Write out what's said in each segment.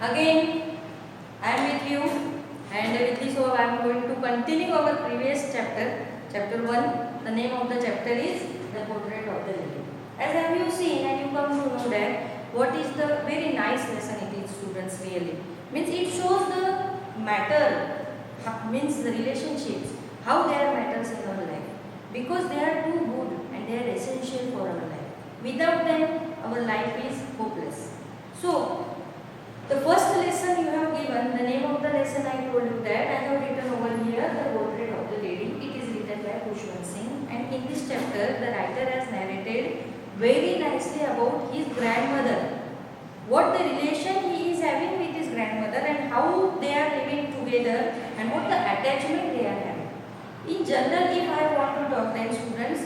Again, I am with you, and with this I am going to continue our previous chapter, chapter 1. The name of the chapter is The Portrait of the Lady. As have you seen, and you come to know that what is the very nice lesson it is, students, really. Means it shows the matter, means the relationships, how they are matters in our life. Because they are too good and they are essential for our life. Without them, our life is hopeless. So, the first lesson you have given, the name of the lesson I told you that I have written over here, The Portrait of the Lady. It is written by Khushwant Singh, and in this chapter the writer has narrated very nicely about his grandmother. What the relation he is having with his grandmother and how they are living together and what the attachment they are having. In general, if I want to talk then students,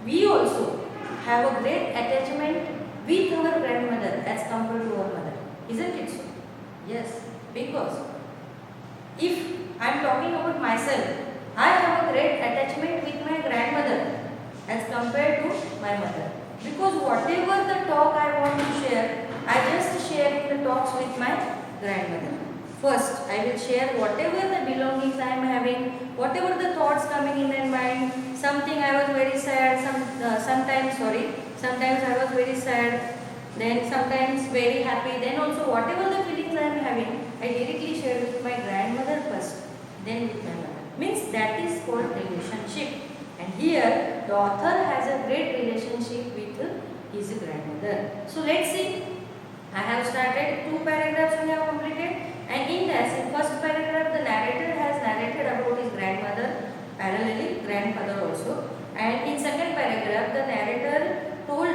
we also have a great attachment with our grandmother as compared to our mother. Isn't it so? Yes, because if I am talking about myself, I have a great attachment with my grandmother as compared to my mother. Because whatever the talk I want to share, I just share in the talks with my grandmother. First, I will share whatever the belongings I am having, whatever the thoughts coming in my mind. Something I was very sad, sometimes I was very sad. Then sometimes very happy, then also whatever the feelings I am having, I directly share with my grandmother first, then with my mother. Means that is called relationship. And here the author has a great relationship with his grandmother. So let's see. I have started 2 paragraphs we have completed, and in this, in first paragraph, the narrator has narrated about his grandmother, parallelly grandfather also. And in second paragraph, the narrator told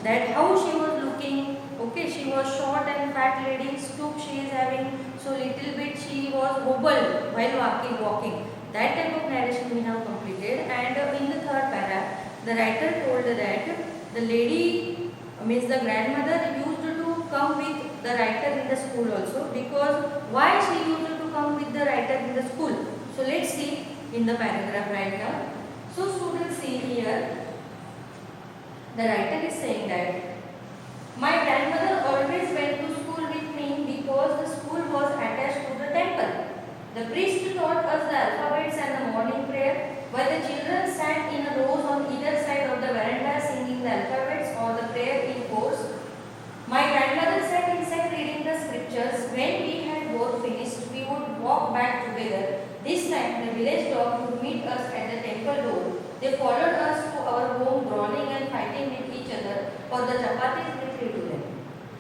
that how she was looking. Okay, she was short and fat lady, stoop she is having, so little bit she was hobbled while walking. That type of narration we have completed. And in the third para, the writer told that the lady, means the grandmother, used to come with the writer in the school also. Because why she used to come with the writer in the school? So let's see in the paragraph right now. So students, see here. The writer is saying that my grandmother always went to school with me because the school was attached to the temple. The priest taught us the alphabets and the morning prayer, while the children sat in rows on either side of the veranda singing the alphabets or the prayer in course. My grandmother sat inside reading the scriptures. When we had both finished, we would walk back together. This time, the village dog would meet us at the temple door. They followed us to our home, brawling and fighting with each other for the chapatis they fed to them.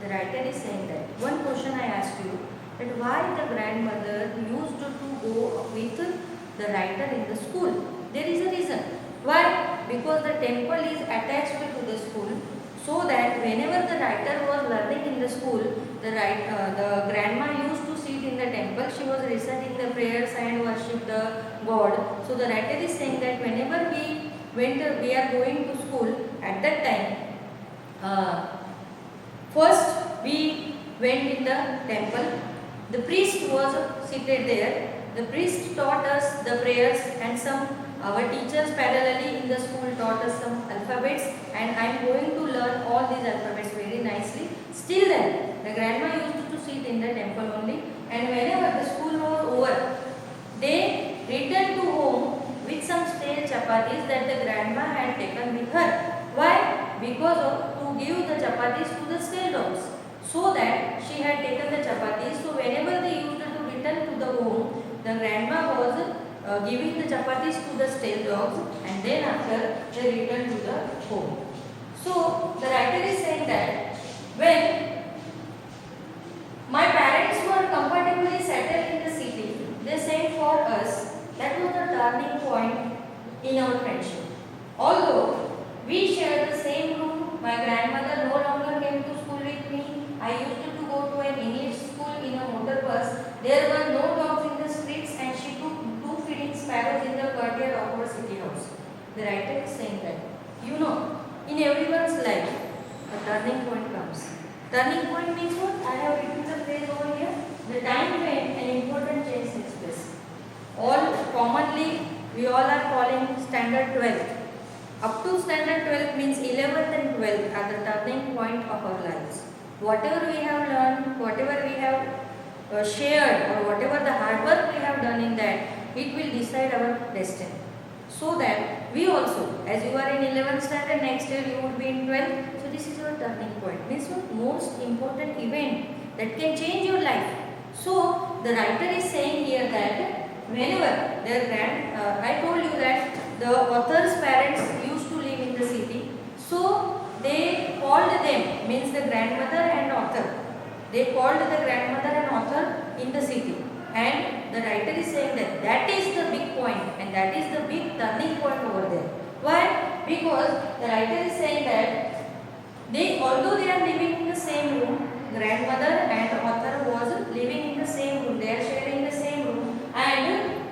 The writer is saying that. One question I ask you, that why the grandmother used to go with the writer in the school? There is a reason. Why? Because the temple is attached to the school, so that whenever the writer was learning in the school, the grandma used to sit in the temple. She was reciting the prayers and worship the God. So the writer is saying that whenever we are going to school, at that time, first we went in the temple. The priest was seated there. The priest taught us the prayers, and our teachers parallelly in the school taught us some alphabets, and I am going to learn all these alphabets very nicely. Still then, the grandma used to sit in the temple only, and whenever the school was over, they returned to home with some stale chapatis that the grandma had taken with her. Why? Because to give the chapatis to the stale dogs. So that she had taken the chapatis. So whenever they used to return to the home, the grandma was giving the chapatis to the stale dogs, and then after they returned to the home. So the writer is saying that when my parents were comfortably settled in the city, they sent for us. That was the turning point in our friendship. Although we shared the same room, my grandmother no longer came to school with me. I used to go to an English school in a motor bus. There were no dogs in the streets, and she took 2 feeding sparrows in the courtyard of our city house. The writer is saying that, in everyone's life, a turning point comes. Turning point means what? I have written the phrase over here. The time when an important change takes place. Commonly, we all are calling standard 12th. Up to standard 12th means 11th and 12th are the turning point of our lives. Whatever we have learned whatever we have shared or whatever the hard work we have done in that, it will decide our destiny. So that we also, as you are in 11th standard, next year you would be in 12th. So this is your turning point. This is the most important event that can change your life. So the writer is saying here that whenever I told you that the author's parents used to live in the city. So they called them, means the grandmother and author. They called the grandmother and author in the city. And the writer is saying that that is the big point and that is the big turning point over there. Why? Because the writer is saying that although they are living in the same room, grandmother and author was living in the same room. They are sharing the same room. And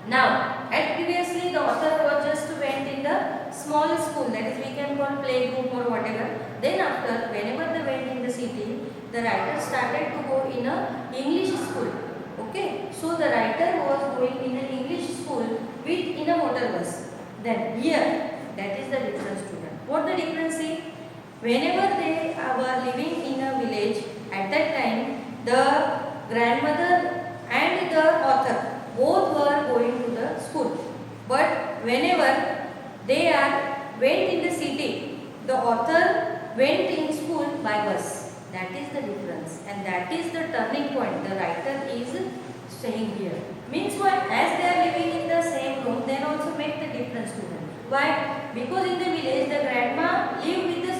now, previously the author was just went in the small school, that is we can call playgroup or whatever. Then after, whenever they went in the city, the writer started to go in a English school. Okay, so the writer was going in an English school in a motor bus. Then here, that is the difference, student. What the difference is? Whenever they were living in a village, at that time, the grandmother and the author both were going to the school. But whenever they went in the city, the author went in school by bus. That is the difference, and that is the turning point the writer is saying here. Means what? As they are living in the same room, then also make the difference to them. Why? Because in the village, the grandma lived with the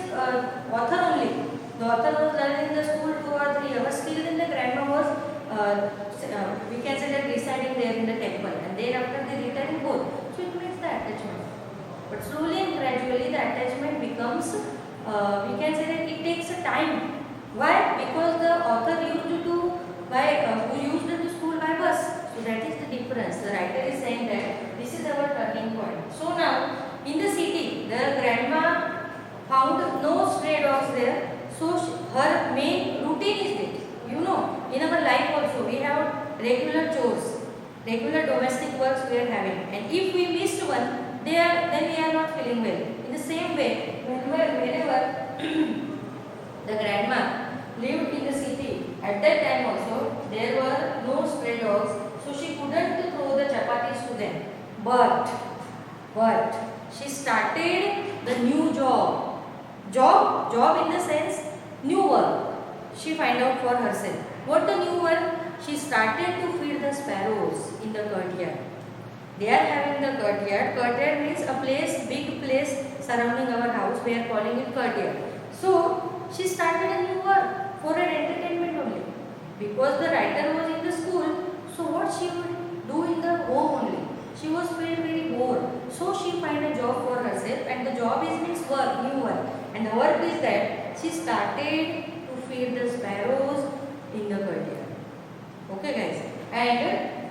author only. The author was learning in the school 2 or 3 hours. Still, then the grandma was, we can say that residing there in the temple, and thereafter they returned both. So it makes the attachment. But slowly and gradually, the attachment becomes, we can say that it takes a time. Why? Because the author used to who used to school by bus. So that is the difference. The writer is saying that this is our turning point. So now in the city, the grandma found no stray dogs there. So her main routine is this. You know, in our life also we have regular chores, regular domestic works we are having, and if we missed one, then we are not feeling well. In the same way, whenever the grandma lived in the city, at that time also there were no stray dogs, so she couldn't throw the chapatis to them. But she started the new job. Job in the sense new work. She find out for herself. What the new work? She started to feed the sparrows in the courtyard. They are having the courtyard. Courtyard means a place, big place surrounding our house. We are calling it courtyard. So she started a new work for her entertainment only. Because the writer was in the school, so what she would do in the home only? She was very bored. So she find a job for herself, and the job means work, new work. And the work is that she started to feed the sparrows in the courtyard. Okay guys. And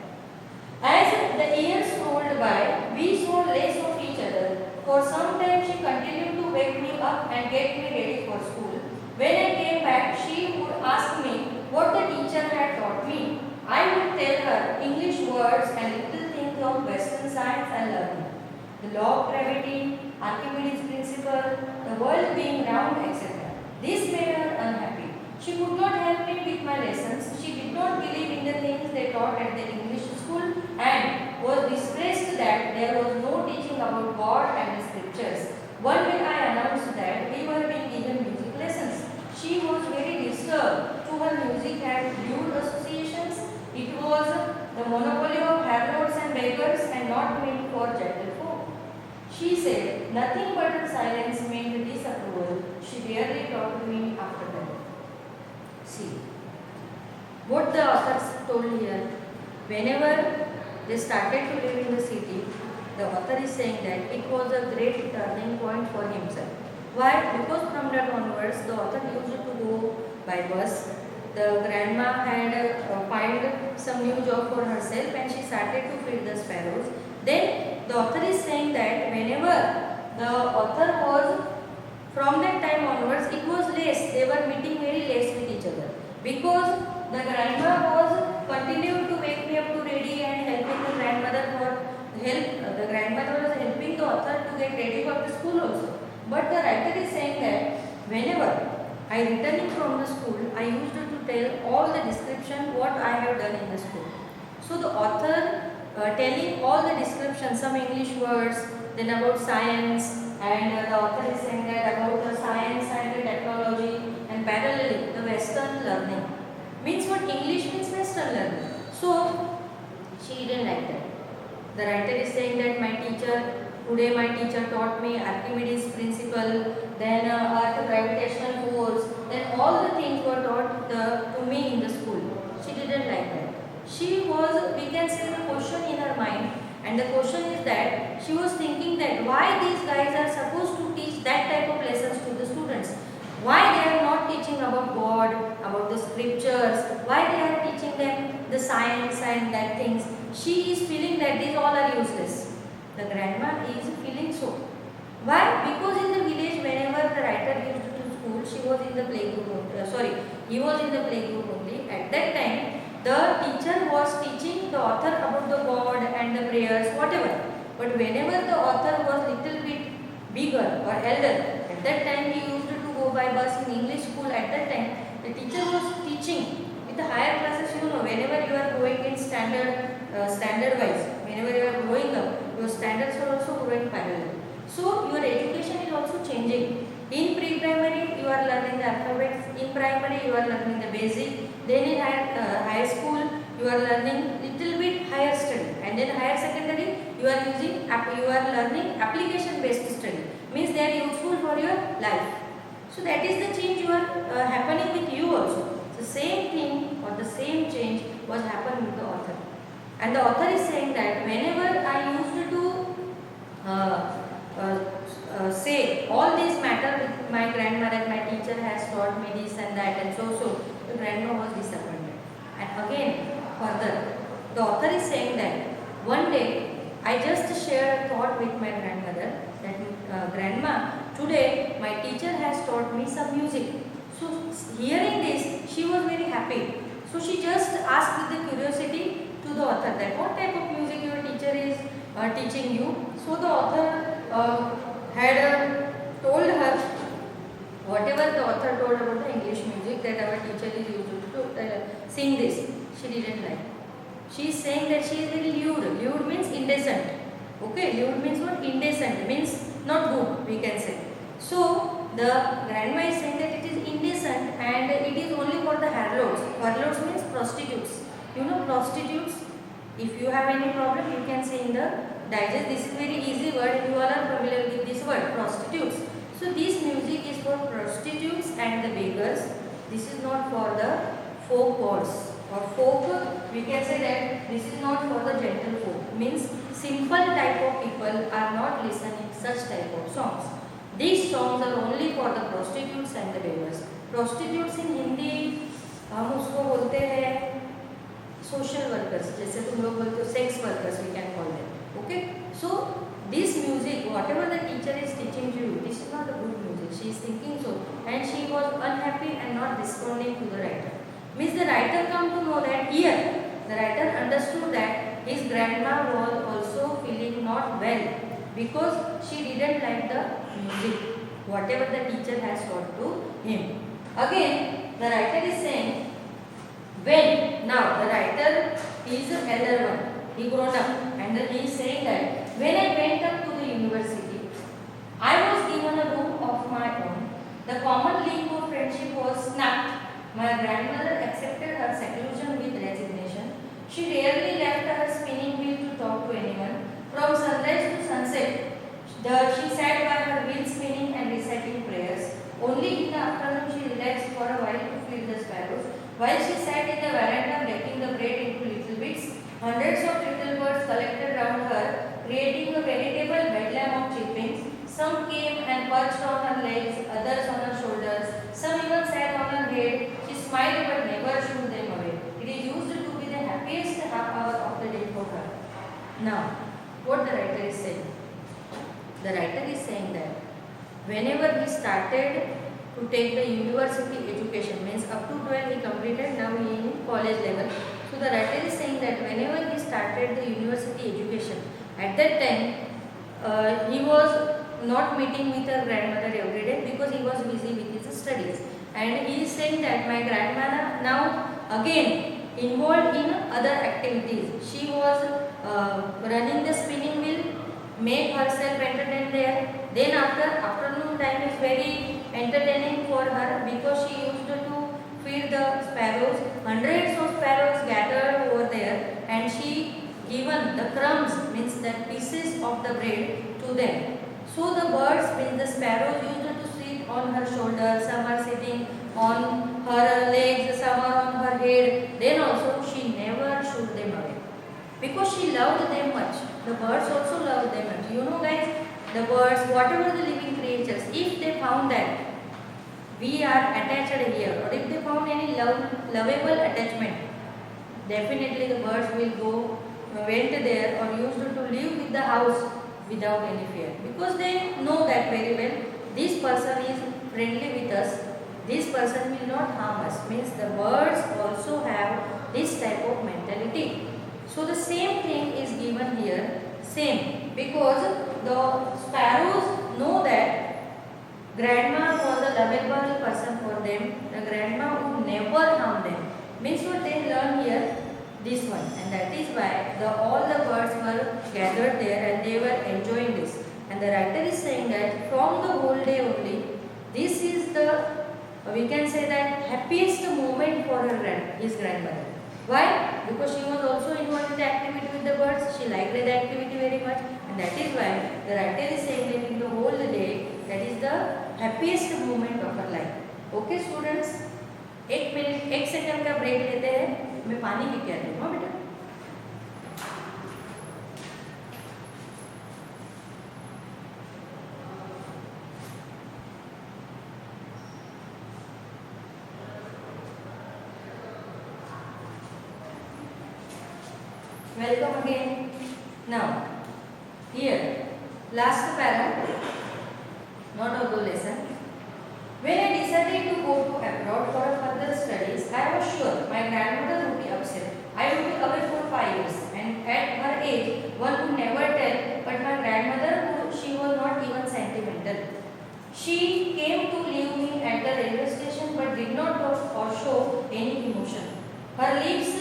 as the years rolled by, we saw less of each other. For some time she continued to wake me up and get me ready for school. When I came back, she would ask me what the teacher had taught me. I would tell her English words and little things of Western science and learning. The law of gravity, Archimedes' principle, the world being round, etc. This made her unhappy. She could not help me with my lessons. She did not believe in the things they taught at the English school and was distressed that there was no teaching about God and the scriptures. One day I announced that we were being given music lessons. She was very disturbed. To her, music had lewd associations. It was the monopoly of harlots and beggars and not meant for gentlefolk. She said nothing but her silence meant disapproval. She barely talked to me after that. See, what the authors told here, whenever they started to live in the city, the author is saying that it was a great turning point for himself. Why? Because from that onwards, the author used to go by bus. The grandma had found some new job for herself and she started to feed the sparrows. Then the author is saying that whenever the author was, from that time onwards, it was less. They were meeting very less with each other. Because the grandma was continued to wake me up to ready and helping the grandmother for help. The grandmother was helping the author to get ready for the school also. But the writer is saying that whenever I returning from the school, I used to tell tell all the description what I have done in the school. So the author telling all the description, some English words, then about science, and the author is saying that about the science and the technology, and parallelly the Western learning. Means what? English means Western learning. So she didn't like that. The writer is saying that today my teacher taught me Archimedes principle, then Earth gravitational force, then all the things were taught to me in the school. She didn't like that. We can say the question in her mind, and the question is that she was thinking that why these guys are supposed to teach that type of lessons to the students. Why they are not teaching about God, about the scriptures, why they are teaching them the science and that things. She is feeling that these all are useless. The grandma is feeling so. Why? Because in the village, whenever the writer used to school, he was in the playgroup only. At that time, the teacher was teaching the author about the God and the prayers, whatever. But whenever the author was little bit bigger or elder, at that time he used to go by bus in English school. At that time, the teacher was teaching with the higher classes. Whenever you are going in standard wise, whenever you are growing up, your standards are also growing parallel. So your education is also changing. In pre-primary, you are learning the alphabets. In primary, you are learning the basic. Then in high school, you are learning little bit higher study. And then higher secondary, you are learning application-based study. Means they are useful for your life. So that is the change you are happening with you also. The same thing or the same change was happening with the author. And the author is saying that whenever I used to say all these matter with my grandma, that my teacher has taught me this and that, and so the grandma was disappointed. And again, further, the author is saying that one day I just shared a thought with my grandmother that grandma, today my teacher has taught me some music. So hearing this, she was very happy. So she just asked with the curiosity to the author that what type of music your teacher is teaching you. So the author had told her whatever the author told about the English music, that our teacher is used to sing this. She didn't like. She is saying that she is very lewd. Lewd means indecent. Okay, lewd means what? Indecent means not good, we can say. So the grandma is saying that it is indecent and it is only for the harlots. Harlots means prostitutes. You know prostitutes? If you have any problem, you can say in the digest. This is very easy word. You all are familiar with this word, prostitutes. So this music is for prostitutes and the beggars. This is not for the folk gods or folk. We can say that this is not for the gentle folk. Means simple type of people are not listening such type of songs. These songs are only for the prostitutes and the beggars. Prostitutes in Hindi हम उसको बोलते हैं social workers. जैसे तुम लोग बोलते हो sex workers, we can call them. Okay? So this music, whatever the teacher is teaching to you, this is not a good music. She is thinking so, and she was unhappy and not responding to the writer. Means the writer come to know that here, the writer understood that his grandma was also feeling not well because she didn't like the music, whatever the teacher has taught to him. Again, the writer is saying, now the writer is the elder one, he grown up, and he is saying that when I went up to the university, I was given a room of my own. The common link of friendship was snapped. My grandmother accepted her seclusion with resignation. She rarely left her spinning wheel to talk to anyone. From sunrise to sunset, she sat by her wheel spinning and reciting prayers. Only in the afternoon she relaxed for a while to feed the sparrows. While she sat in the veranda breaking the bread into little bits, hundreds of little birds collected round her, creating a veritable bedlam of chirpings. Some came and perched on her legs, others on her shoulders. Some even sat on her head. She smiled but never shooed them away. It is used to be the happiest half hour of the day for her. Now, what the writer is saying? The writer is saying that whenever he started to take the university education, means up to 12 he completed, now he is in college level. So the writer is saying that whenever he started the university education, at that time he was not meeting with her grandmother every day because he was busy with his studies. and he is saying that my grandmother now again involved in other activities. She was running the spinning wheel, make herself entertained there. Then after afternoon time is very entertaining for her because she used to feed the sparrows. Hundreds of sparrows gathered over there, and she given the crumbs, means the pieces of the bread, to them. So the birds, means the sparrows, used to sit on her shoulders. Some are sitting on her legs, some are on her head. Then also she never shoot them away because she loved them much. The birds also loved them much. You know, guys, the birds, whatever the living creatures, if they found that we are attached here, or if they found any lovable attachment, definitely the birds will go went there or used to live with the house without any fear, because they know that very well this person is friendly with us, this person will not harm us. Means the birds also have this type of mentality. So the same thing is given here, same, because the sparrows know that grandma was a lovable person for them, the grandma would never harm them. Means what they learn here, this one, and that is why all the birds were gathered there and they were enjoying this. And the writer is saying that from the whole day only, this is the, we can say that, happiest moment for his grandmother. Why? Because she was also involved in the activity with the birds. She liked the activity very much, and that is why the writer is saying that in the whole day, that is the happiest moment of her life. Okay students, एक minute, एक second का break लेते हैं, मैं पानी P के आती हूँ। हाँ बेटा, welcome again. Now here last para, not of the lesson. When I decided to go to abroad for further studies, I was sure my grandmother would be upset. I would be away for 5 years, and at her age, one would never tell. But my grandmother, she was not even sentimental. She came to leave me at the railway station, but did not or show any emotion. Her lips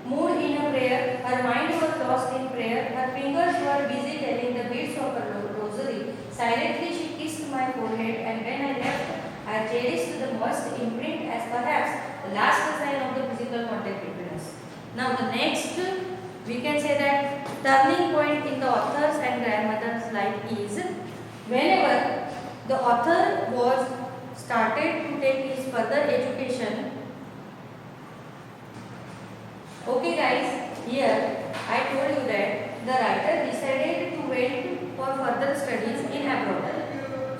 moved in a prayer. Her mind was lost in prayer. Her fingers were busy telling the beads of her rosary. Silently, she kissed my forehead, and when I left, I cherished the most imprint as perhaps the last sign of the physical contact between us. Now the next, we can say that turning point in the author's and grandmother's life is whenever the author was started to take his further education. Okay guys, here I told you that the writer decided to wait for further studies in abroad.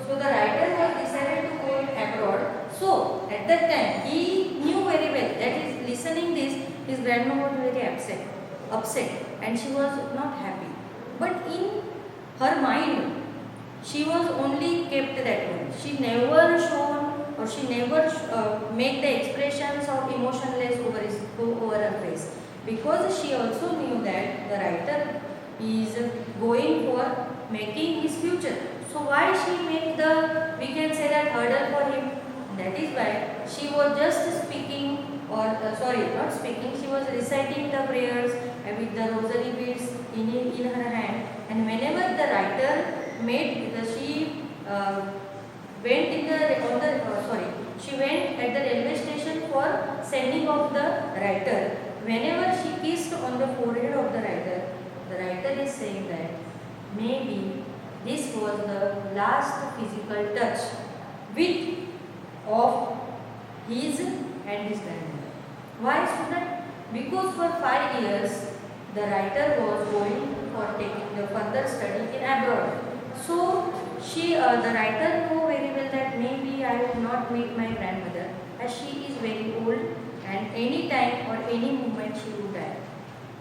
So the writer was decided to go abroad. So at that time he knew very well that is listening this, his grandma was very upset, and she was not happy. But in her mind, she was only kept that way. She never shown, or she never make the expressions of emotionless over her face, because she also knew that the writer is going for making his future. So why she make the, we can say that, hurdle for him? That is why she was just speaking, or sorry, not speaking, she was reciting the prayers with the rosary beads in her hand. And whenever the writer made the, she went in the she went at the railway station for sending of the writer. Whenever she kissed on the forehead of the writer is saying that maybe this was the last physical touch with of his and his grandmother. Why student? Because for 5 years the writer was going for taking the further study in abroad. So she, the writer knew very well that maybe I will not meet my grandmother, as she is very old and any time or any moment she will die.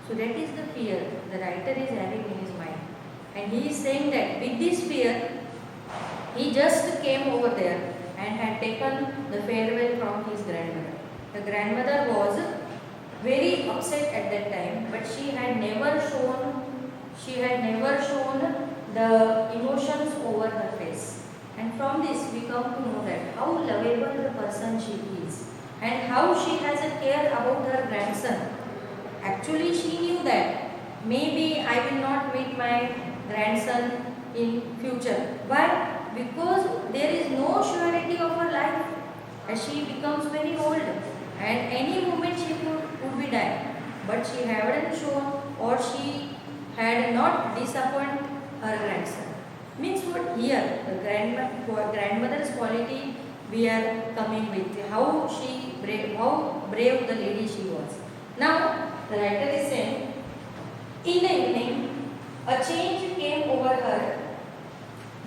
So that is the fear the writer is having in his mind. And he is saying that with this fear, he just came over there and had taken the farewell from his grandmother. The grandmother was very upset at that time, but she had never shown the emotions over her face. And from this we come to know that how lovable the person she is and how she has a care about her grandson. Actually she knew that maybe I will not meet my grandson in future. Why? Because there is no surety of her life as she becomes very old and any moment she could be dying. But she hadn't shown or she had not disappointed her grandson. Means what here the grandmother's quality we are coming with how brave the lady she was. Now the writer is saying in the evening a change came over her.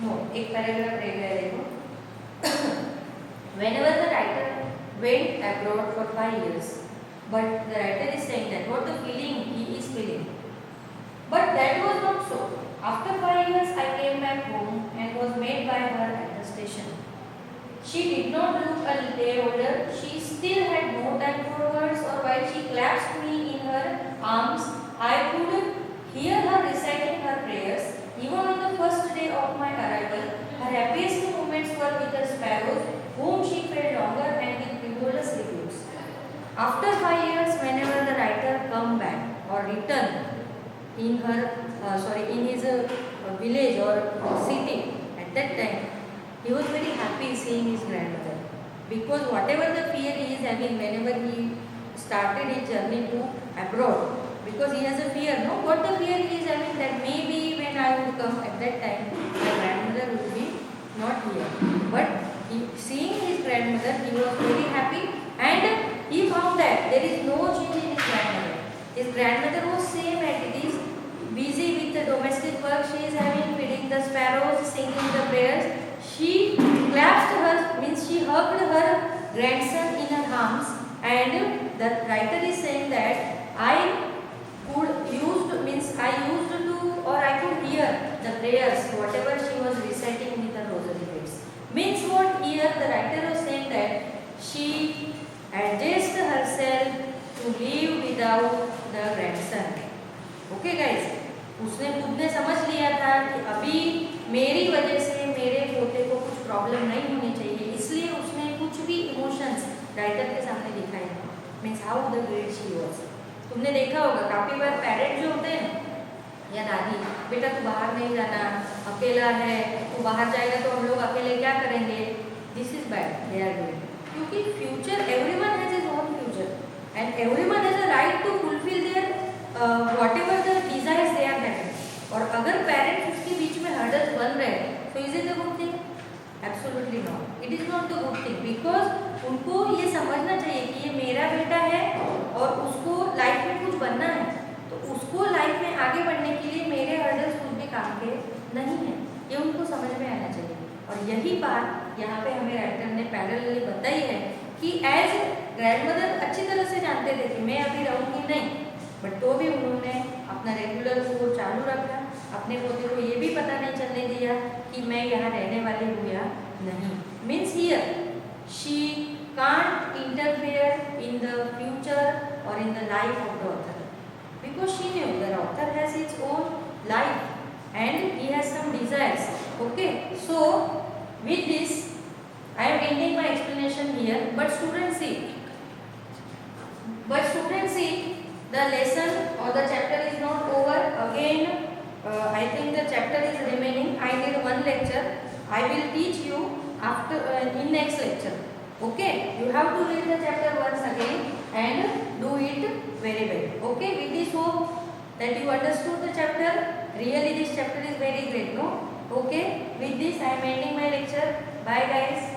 No, एक paragraph रह गया देखो. Whenever the writer went abroad for 5 years, but the writer is saying that what the feeling he is feeling. But that was not so. After 5 years, I came back home and was met by her at the station. She did not look a day older. She still had no time for words, or while she clasped me in her arms, I could hear her reciting her prayers. Even on the first day of my arrival, her happiest moments were with the sparrows, whom she fed longer and with frivolous rebukes. After 5 years, whenever the writer come back or return in his village or city, at that time he was very happy seeing his grandmother, because whatever the fear he is having whenever he started his journey to abroad, because he has a fear, no, what the fear he is having, that maybe when I would come at that time my grandmother would be not here. But seeing his grandmother, he was very happy, and he found that there is no change in his grandmother. His grandmother was same as it is, busy with the domestic work she is having, feeding the sparrows, singing the prayers. She clasped her, means she hugged her grandson in her arms, and the writer is saying that I could hear the prayers, whatever she was reciting with the rosary beads. Means what here the writer was saying that she adjusted herself to live without the grandson. Okay guys, उसने खुद ने समझ लिया था कि अभी मेरी वजह से मेरे पोते को कुछ प्रॉब्लम नहीं होनी चाहिए, इसलिए उसने कुछ भी इमोशंस राइटर के सामने दिखाए. Means how the great she was. तुमने देखा होगा काफ़ी बार पेरेंट्स जो होते हैं या दादी, बेटा तू बाहर नहीं जाना, अकेला है, तू बाहर जाएगा तो हम लोग अकेले क्या करेंगे. This is bad they are doing, क्योंकि future everyone has his own future and everyone has a right to fulfil their whatever the desires they are having. और अगर पेरेंट्स उसके बीच में हर्डल्स बन रहे हैं तो is it a good thing? Absolutely not. It is not the good thing, because उनको ये समझना चाहिए कि ये मेरा बेटा है और उसको लाइफ में कुछ बनना है, तो उसको लाइफ में आगे बढ़ने के लिए मेरे हर्डल्स कुछ भी काम के नहीं है, ये उनको समझ में आना चाहिए. और यही बात यहाँ पे हमें राइटर ने पैरेलली बताई है कि एज ग्रैंडमदर अच्छी तरह से जानते थे कि मैं अभी रहूँगी नहीं, बट तो भी उन्होंने अपना रेगुलर कोर्स चालू रखा. अपने पोते को ये भी पता नहीं चलने दिया कि मैं यहाँ रहने वाली हूँ या नहीं. Means here she can't interfere in the future और in the life of the author, because she knew the author has his own life and he has some desires. Okay, so with this I am ending my explanation here, but students see the lesson or the chapter is not over. Again, I think the chapter is remaining. I need one lecture. I will teach you after in next lecture. Okay, you have to read the chapter once again and do it very well. Okay, with this hope that you understood the chapter. Really, this chapter is very great, no? Okay, with this I am ending my lecture. Bye guys.